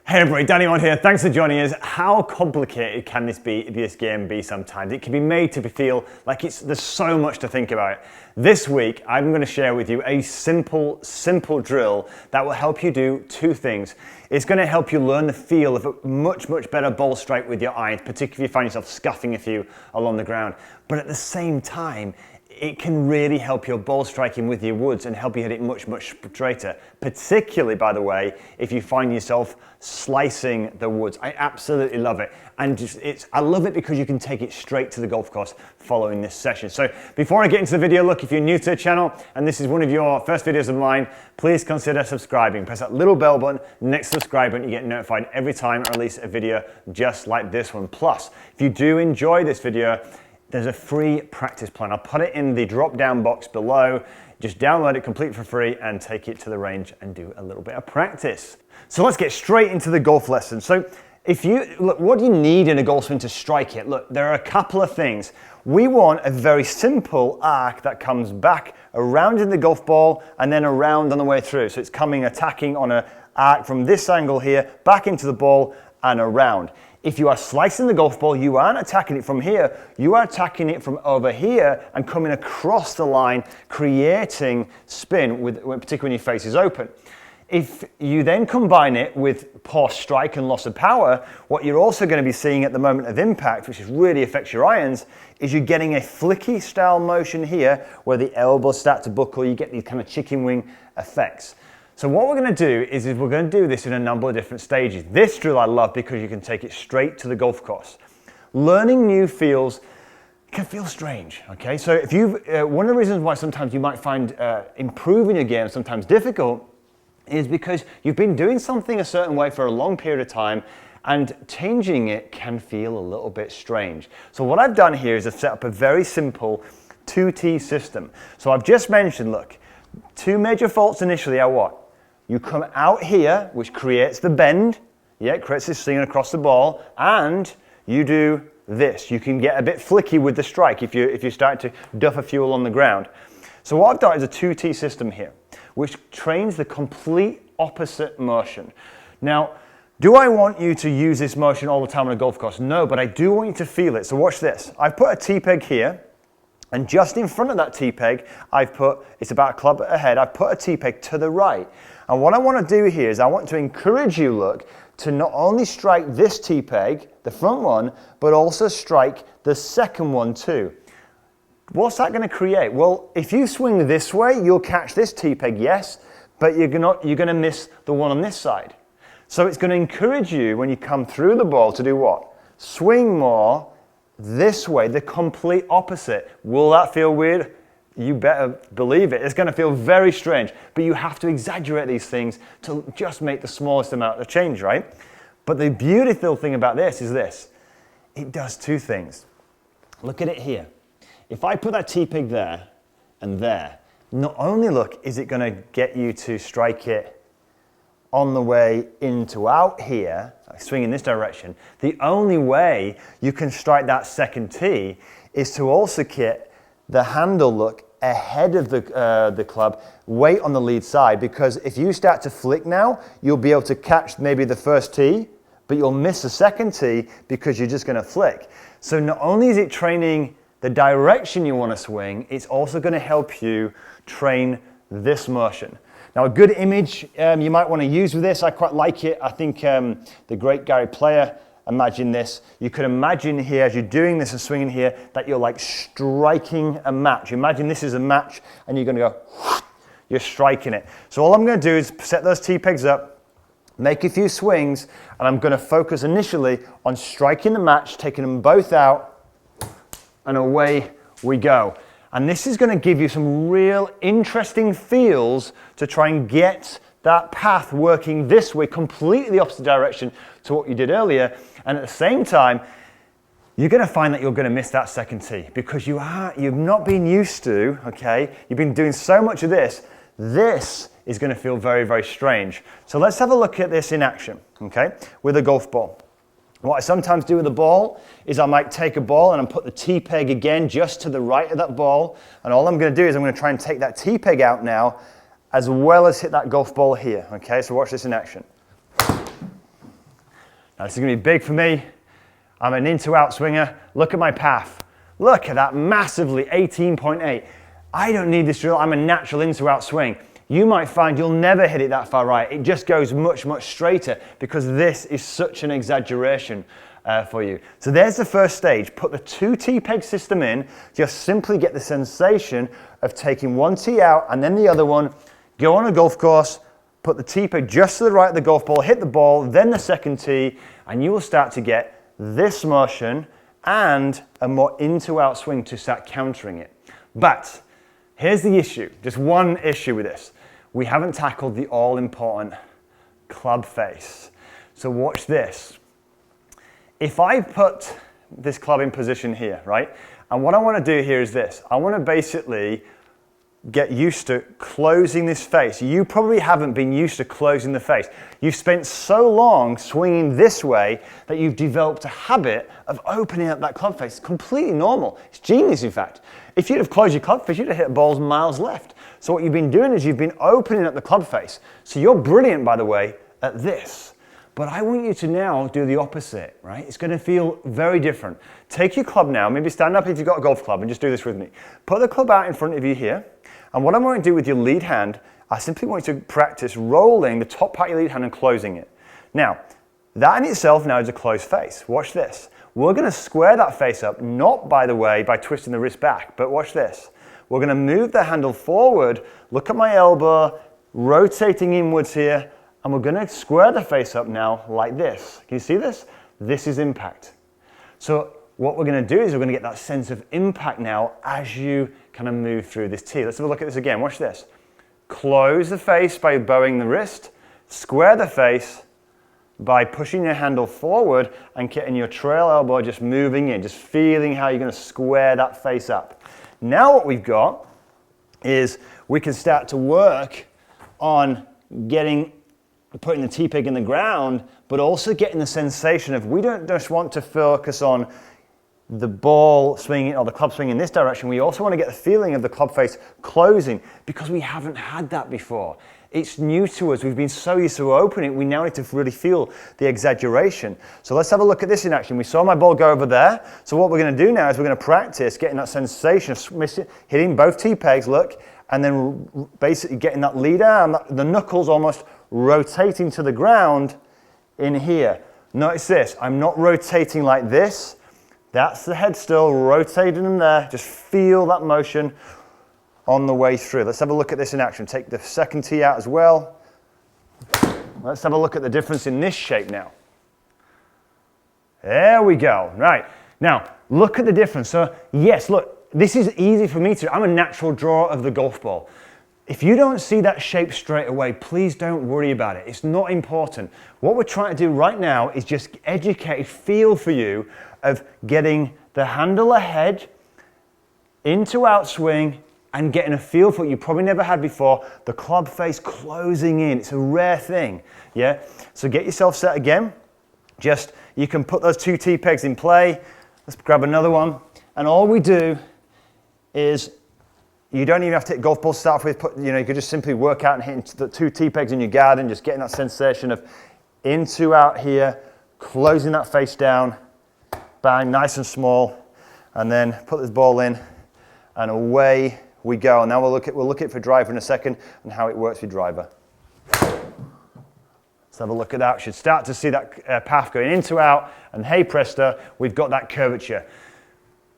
Hey everybody, Danny Maude here. Thanks for joining us. How complicated can this game be sometimes? It can be made to feel like there's so much to think about. This week, I'm going to share with you a simple drill that will help you do two things. It's going to help you learn the feel of a much better ball strike with your irons, particularly if you find yourself scuffing a few along the ground. But at the same time, it can really help your ball striking with your woods and help you hit it much straighter. Particularly, by the way, if you find yourself slicing the woods. I absolutely love it. And I love it because you can take it straight to the golf course following this session. So before I get into the video, look, if you're new to the channel and this is one of your first videos of mine, please consider subscribing. Press that little bell button next to the subscribe button. You get notified every time I release a video just like this one. Plus, if you do enjoy this video, there's a free practice plan. I'll put it in the drop-down box below. Just download it completely for free and take it to the range and do a little bit of practice. So let's get straight into the golf lesson. So what do you need in a golf swing to strike it? Look, there are a couple of things. We want a very simple arc that comes back around in the golf ball and then around on the way through. So it's attacking on an arc from this angle here, back into the ball and around. If you are slicing the golf ball, you aren't attacking it from here, you are attacking it from over here and coming across the line, creating spin, particularly when your face is open. If you then combine it with poor strike and loss of power, what you're also going to be seeing at the moment of impact, which really affects your irons, is you're getting a flicky style motion here where the elbows start to buckle, you get these kind of chicken wing effects. So what we're going to do is we're going to do this in a number of different stages. This drill I love because you can take it straight to the golf course. Learning new feels can feel strange, okay? So if one of the reasons why sometimes you might find improving your game sometimes difficult is because you've been doing something a certain way for a long period of time and changing it can feel a little bit strange. So what I've done here is I've set up a very simple 2T system. So I've just mentioned, look, two major faults initially are what? You come out here, which creates the bend, it creates this thing across the ball, and you do this. You can get a bit flicky with the strike if you start to duff a few along the ground. So what I've done is a 2T system here, which trains the complete opposite motion. Now, do I want you to use this motion all the time on a golf course? No, but I do want you to feel it. So watch this. I've put a T-peg here, and just in front of that T-peg, it's about a club ahead, I've put a T-peg to the right. And what I want to do here is I want to encourage you, look, to not only strike this T-peg, the front one, but also strike the second one too. What's that going to create? Well, if you swing this way, you'll catch this T-peg, yes, but you're going to miss the one on this side. So it's going to encourage you when you come through the ball to do what? Swing more this way, the complete opposite. Will that feel weird? You better believe it. It's going to feel very strange, but you have to exaggerate these things to just make the smallest amount of change, right? But the beautiful thing about this is this. It does two things. Look at it here. If I put that T-peg there and there, not only, look, is it going to get you to strike it on the way into out here, swing in this direction, the only way you can strike that second tee is to also get the handle, look, ahead of the club, weight on the lead side, because if you start to flick now, you'll be able to catch maybe the first tee, but you'll miss the second tee because you're just going to flick. So not only is it training the direction you want to swing, it's also going to help you train this motion. Now, a good image you might want to use with this, I quite like it. I think the great Gary Player imagined this. You could imagine here, as you're doing this and swinging here, that you're like striking a match. Imagine this is a match and you're going to go, you're striking it. So all I'm going to do is set those T-pegs up, make a few swings, and I'm going to focus initially on striking the match, taking them both out, and away we go. And this is going to give you some real interesting feels to try and get that path working this way, completely the opposite direction to what you did earlier. And at the same time, you're going to find that you're going to miss that second tee because you've not been used to, okay? You've been doing so much of this. This is going to feel very strange. So let's have a look at this in action, okay? With a golf ball. What I sometimes do with a ball is I might take a ball and put the T-peg again just to the right of that ball. And all I'm going to do is I'm going to try and take that T-peg out now as well as hit that golf ball here, okay? So watch this in action. Now this is going to be big for me. I'm an in-to-out swinger. Look at my path. Look at that massively 18.8. I don't need this drill. I'm a natural in-to-out swing. You might find you'll never hit it that far right. It just goes much, much straighter because this is such an exaggeration for you. So there's the first stage. Put the 2 T-peg system in. Just simply get the sensation of taking one tee out and then the other one. Go on a golf course, put the T-peg just to the right of the golf ball, hit the ball, then the second tee, and you will start to get this motion and a more in-to-out swing to start countering it. But here's the issue, just one issue with this. We haven't tackled the all-important club face. So watch this. If I put this club in position here, right? And what I want to do here is this. I want to basically get used to closing this face. You probably haven't been used to closing the face. You've spent so long swinging this way that you've developed a habit of opening up that club face. It's completely normal. It's genius, in fact. If you'd have closed your club face, you'd have hit balls miles left. So what you've been doing is you've been opening up the club face. So you're brilliant, by the way, at this. But I want you to now do the opposite, right? It's going to feel very different. Take your club now, maybe stand up if you've got a golf club and just do this with me. Put the club out in front of you here. And what I'm going to do with your lead hand, I simply want you to practice rolling the top part of your lead hand and closing it. Now, that in itself now is a closed face. Watch this. We're going to square that face up, not by the way, by twisting the wrist back, but watch this. We're going to move the handle forward, look at my elbow, rotating inwards here, and we're going to square the face up now like this. Can you see this? This is impact. So what we're going to do is we're going to get that sense of impact now as you kind of move through this tee. Let's have a look at this again. Watch this. Close the face by bowing the wrist. Square the face by pushing your handle forward and getting your trail elbow just moving in, just feeling how you're going to square that face up. Now what we've got is we can start to work on putting the T-peg in the ground, but also getting the sensation of we don't just want to focus on the ball swinging or the club swinging in this direction. We also want to get the feeling of the club face closing because we haven't had that before. It's new to us. We've been so used to opening it, we now need to really feel the exaggeration. So let's have a look at this in action. We saw my ball go over there. So what we're going to do now is we're going to practice getting that sensation of hitting both T-pegs, look, and then basically getting that lead arm, the knuckles almost rotating to the ground in here. Notice this, I'm not rotating like this. That's the head still, rotating in there. Just feel that motion on the way through. Let's have a look at this in action. Take the second tee out as well. Let's have a look at the difference in this shape now. There we go. Right. Now, look at the difference. So, yes, look, this is easy for me to do. I'm a natural drawer of the golf ball. If you don't see that shape straight away, please don't worry about it. It's not important. What we're trying to do right now is just educate a feel for you of getting the handle ahead, into outswing, and getting a feel for what you probably never had before, the club face closing in. It's a rare thing, yeah? So get yourself set again. You can put those 2 T-pegs in play. Let's grab another one. And all we do is, you don't even have to hit golf balls to start with. You could just simply work out and hit the 2 T-pegs in your garden, just getting that sensation of into, out here, closing that face down, bang, nice and small, and then put this ball in, and away we go. And now we'll look at it for driver in a second and how it works with driver. Let's have a look at that. We should start to see that path going into, out, and hey presto, we've got that curvature.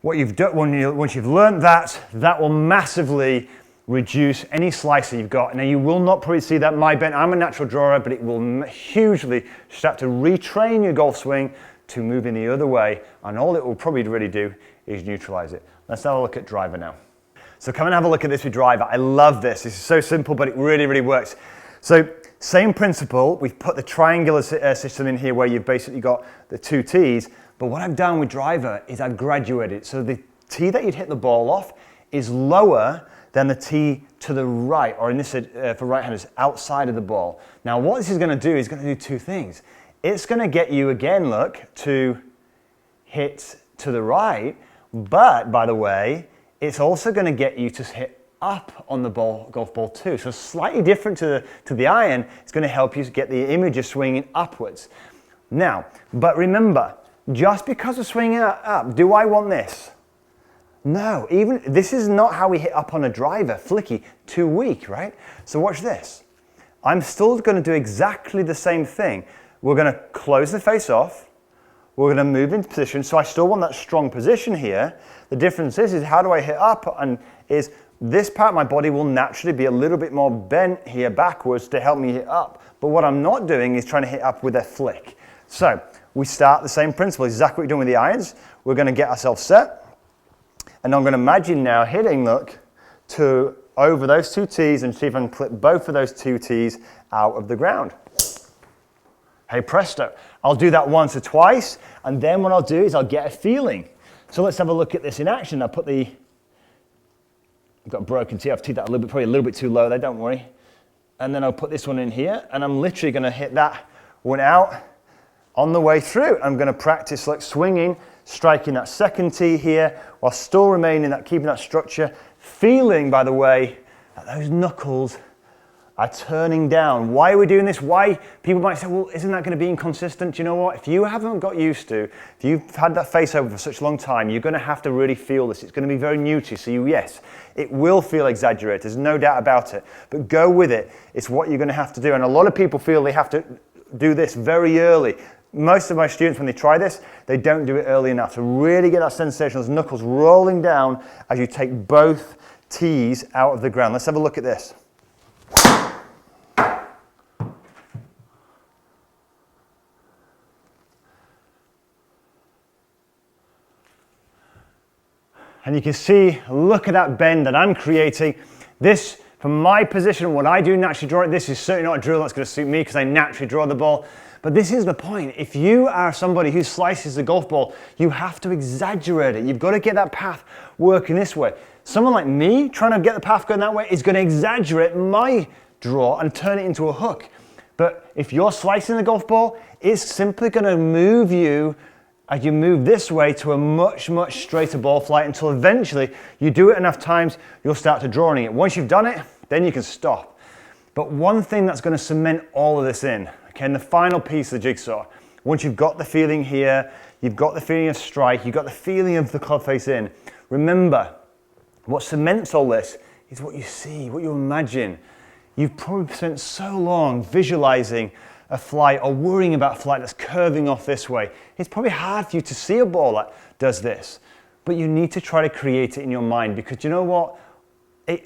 What you've done, once you've learned that, that will massively reduce any slicer you've got. Now you will not probably see that my bend, I'm a natural drawer, but it will hugely start to retrain your golf swing to move in the other way, and all it will probably really do is neutralize it. Let's have a look at driver now. So come and have a look at this with driver. I love this. This is so simple, but it really, really works. So same principle, we've put the triangular system in here where you've basically got the 2 tees, but what I've done with driver is I've graduated. So the tee that you'd hit the ball off is lower than the tee to the right, or in this for right-handers, outside of the ball. Now what this is going to do is going to do 2 things. It's going to get you again, look, to hit to the right, but by the way, it's also going to get you to hit up on the golf ball too. So slightly different to the iron, it's going to help you get the image of swinging upwards. Now, but remember, just because we're swinging up, do I want this? No, even this is not how we hit up on a driver, flicky, too weak, right? So watch this. I'm still going to do exactly the same thing. We're going to close the face off. We're going to move into position. So I still want that strong position here. The difference is how do I hit up? And is this part of my body will naturally be a little bit more bent here backwards to help me hit up. But what I'm not doing is trying to hit up with a flick. So we start the same principle, exactly what we're doing with the irons. We're going to get ourselves set. And I'm going to imagine now hitting, look, to over those two tees and see if I can clip both of those two tees out of the ground. Hey presto. I'll do that once or twice, and then what I'll do is I'll get a feeling. So let's have a look at this in action. I've got a broken tee. I've teed that a little bit, probably a little bit too low there, don't worry. And then I'll put this one in here, and I'm literally going to hit that one out on the way through. I'm going to practice like swinging, striking that second tee here, while still remaining that, keeping that structure. Feeling, by the way, that those knuckles are turning down. Why are we doing this? Why? People might say, well, isn't that going to be inconsistent? Do you know what? If you haven't got used to, if you've had that face over for such a long time, you're going to have to really feel this. It's going to be very new to you. So yes, it will feel exaggerated. There's no doubt about it. But go with it. It's what you're going to have to do. And a lot of people feel they have to do this very early. Most of my students, when they try this, they don't do it early enough to really get that sensation, those knuckles rolling down as you take both tees out of the ground. Let's have a look at this. And you can see, look at that bend that I'm creating. This, from my position, what I do naturally draw it, this is certainly not a drill that's going to suit me because I naturally draw the ball. But this is the point. If you are somebody who slices the golf ball, you have to exaggerate it. You've got to get that path working this way. Someone like me, trying to get the path going that way, is going to exaggerate my draw and turn it into a hook. But if you're slicing the golf ball, it's simply going to move you as you move this way to a much, much straighter ball flight until eventually you do it enough times, you'll start to drawing it. Once you've done it, then you can stop. But one thing that's going to cement all of this in, okay, and the final piece of the jigsaw, once you've got the feeling here, you've got the feeling of strike, you've got the feeling of the club face in, remember, what cements all this is what you see, what you imagine. You've probably spent so long visualizing a flight or worrying about a flight that's curving off this way. It's probably hard for you to see a ball that does this, but you need to try to create it in your mind, because you know what?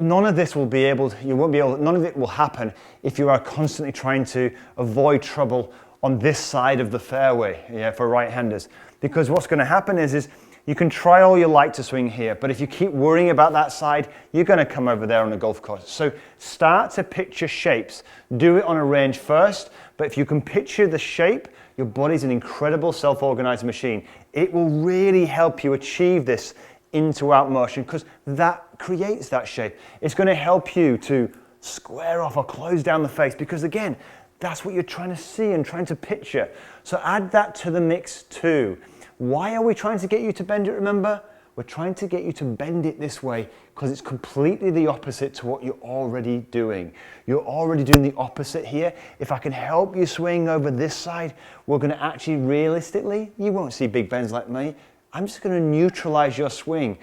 None of this will be able to, none of it will happen if you are constantly trying to avoid trouble on this side of the fairway, yeah, for right-handers. Because what's going to happen is you can try all you like to swing here, but if you keep worrying about that side, you're going to come over there on the golf course. So start to picture shapes. Do it on a range first, but if you can picture the shape, your body's an incredible self-organized machine. It will really help you achieve this into-out motion, because that creates that shape. It's going to help you to square off or close down the face, because again, that's what you're trying to see and trying to picture. So add that to the mix too. Why are we trying to get you to bend it, remember? We're trying to get you to bend it this way because it's completely the opposite to what you're already doing. You're already doing the opposite here. If I can help you swing over this side, we're going to actually realistically, you won't see big bends like me. I'm just going to neutralize your swing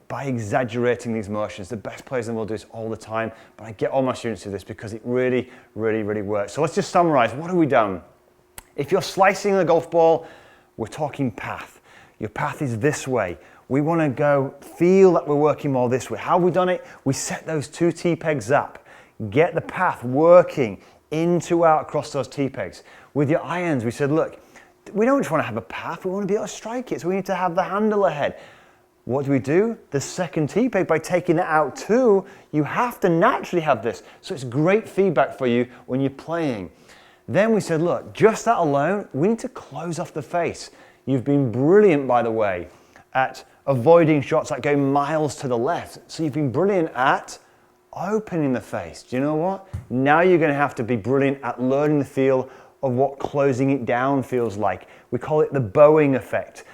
by exaggerating these motions. The best players in the world do this all the time, but I get all my students to do this because it really, really, really works. So let's just summarize. What have we done? If you're slicing the golf ball, we're talking path. Your path is this way. We want to go feel that we're working more this way. How have we done it? We set those two tee pegs up. Get the path working into out across those tee pegs. With your irons, we said, look, we don't just want to have a path, we want to be able to strike it, so we need to have the handle ahead. What do? The second tee peg, by taking it out too, you have to naturally have this. So it's great feedback for you when you're playing. Then we said, look, just that alone, we need to close off the face. You've been brilliant, by the way, at avoiding shots that go miles to the left. So you've been brilliant at opening the face. Do you know what? Now you're going to have to be brilliant at learning the feel of what closing it down feels like. We call it the bowing effect.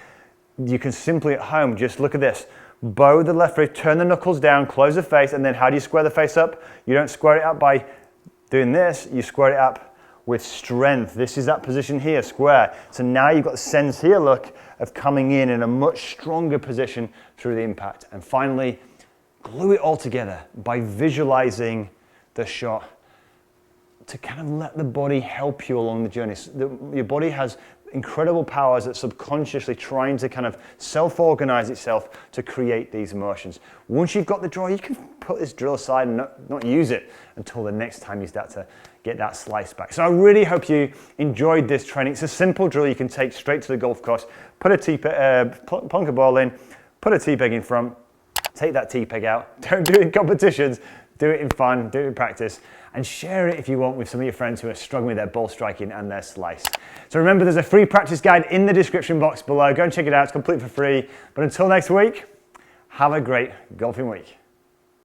You can simply at home just look at this. Bow the left wrist, turn the knuckles down, close the face, and then how do you square the face up? You don't square it up by doing this, you square it up with strength. This is that position here, square. So now you've got the sense here, look, of coming in a much stronger position through the impact. And finally, glue it all together by visualizing the shot to kind of let the body help you along the journey. Your body has incredible powers that's subconsciously trying to kind of self-organize itself to create these motions. Once you've got the draw, you can put this drill aside and not use it until the next time you start to get that slice back. So I really hope you enjoyed this training. It's a simple drill you can take straight to the golf course, put a plonk a ball in, put a tee peg in front, take that tee peg out. Don't do it in competitions, do it in fun, do it in practice, and share it if you want with some of your friends who are struggling with their ball striking and their slice. So remember, there's a free practice guide in the description box below. Go and check it out, it's complete for free. But until next week, have a great golfing week.